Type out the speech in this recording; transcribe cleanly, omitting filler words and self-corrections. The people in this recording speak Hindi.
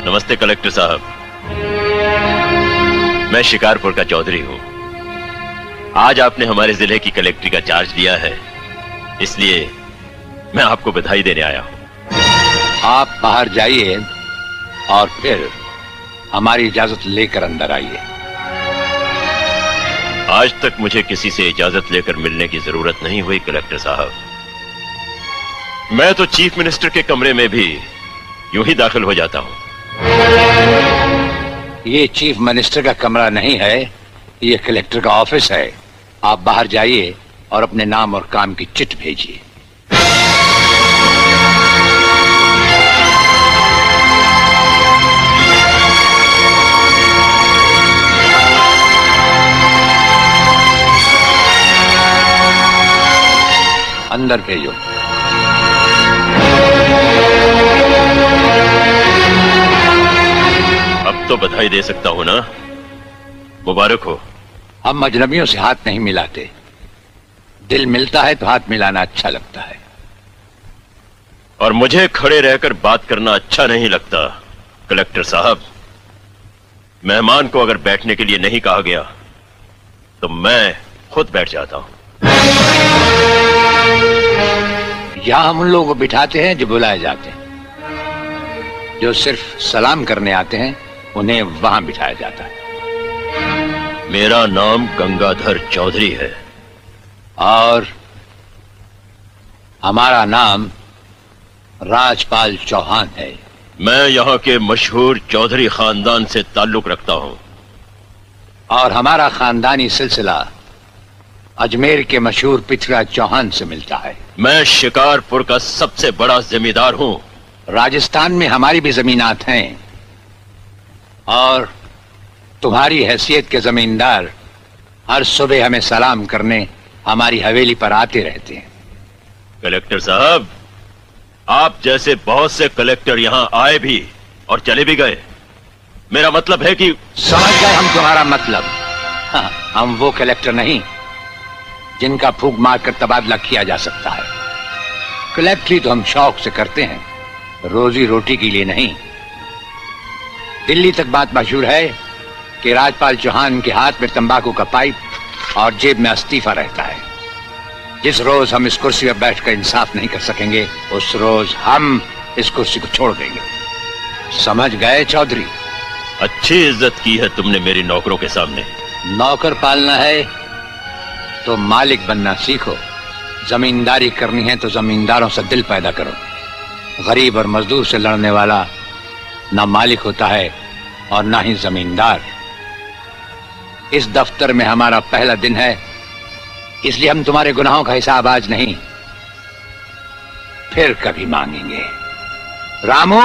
नमस्ते कलेक्टर साहब, मैं शिकारपुर का चौधरी हूं। आज आपने हमारे जिले की कलेक्ट्री का चार्ज लिया है, इसलिए मैं आपको बधाई देने आया हूं। आप बाहर जाइए और फिर हमारी इजाजत लेकर अंदर आइए। आज तक मुझे किसी से इजाजत लेकर मिलने की जरूरत नहीं हुई कलेक्टर साहब। मैं तो चीफ मिनिस्टर के कमरे में भी यूं ही दाखिल हो जाता हूं। ये चीफ मिनिस्टर का कमरा नहीं है, ये कलेक्टर का ऑफिस है। आप बाहर जाइए और अपने नाम और काम की चिट भेजिए। अंदर भेजो। अब तो बधाई दे सकता हूं ना? मुबारक हो। हम अजनबियों से हाथ नहीं मिलाते। दिल मिलता है तो हाथ मिलाना अच्छा लगता है। और मुझे खड़े रहकर बात करना अच्छा नहीं लगता कलेक्टर साहब। मेहमान को अगर बैठने के लिए नहीं कहा गया तो मैं खुद बैठ जाता हूं। यहां हम उन लोगों को बिठाते हैं जो बुलाए जाते हैं। जो सिर्फ सलाम करने आते हैं उन्हें वहां बिठाया जाता है। मेरा नाम गंगाधर चौधरी है और हमारा नाम राजपाल चौहान है। मैं यहाँ के मशहूर चौधरी खानदान से ताल्लुक रखता हूँ और हमारा खानदानी सिलसिला अजमेर के मशहूर पृथ्वीराज चौहान से मिलता है। मैं शिकारपुर का सबसे बड़ा जमींदार हूँ। राजस्थान में हमारी भी जमीनात हैं और तुम्हारी हैसियत के जमींदार हर सुबह हमें सलाम करने हमारी हवेली पर आते रहते हैं। कलेक्टर साहब, आप जैसे बहुत से कलेक्टर यहाँ आए भी और चले भी गए। मेरा मतलब है कि समझ गए हम तुम्हारा मतलब। हाँ, हम वो कलेक्टर नहीं जिनका फूंक मारकर तबादला किया जा सकता है। कलेक्टरी तो हम शौक से करते हैं, रोजी रोटी के लिए नहीं। दिल्ली तक बात मशहूर है कि राजपाल चौहान के हाथ में तंबाकू का पाइप और जेब में इस्तीफा रहता है। जिस रोज हम इस कुर्सी पर बैठकर इंसाफ नहीं कर सकेंगे उस रोज हम इस कुर्सी को छोड़ देंगे। समझ गए चौधरी? अच्छी इज्जत की है तुमने मेरी नौकरों के सामने। नौकर पालना है तो मालिक बनना सीखो। जमींदारी करनी है तो जमींदारों से दिल पैदा करो। गरीब और मजदूर से लड़ने वाला ना मालिक होता है और ना ही जमींदार। इस दफ्तर में हमारा पहला दिन है, इसलिए हम तुम्हारे गुनाहों का हिसाब आज नहीं फिर कभी मांगेंगे। रामू,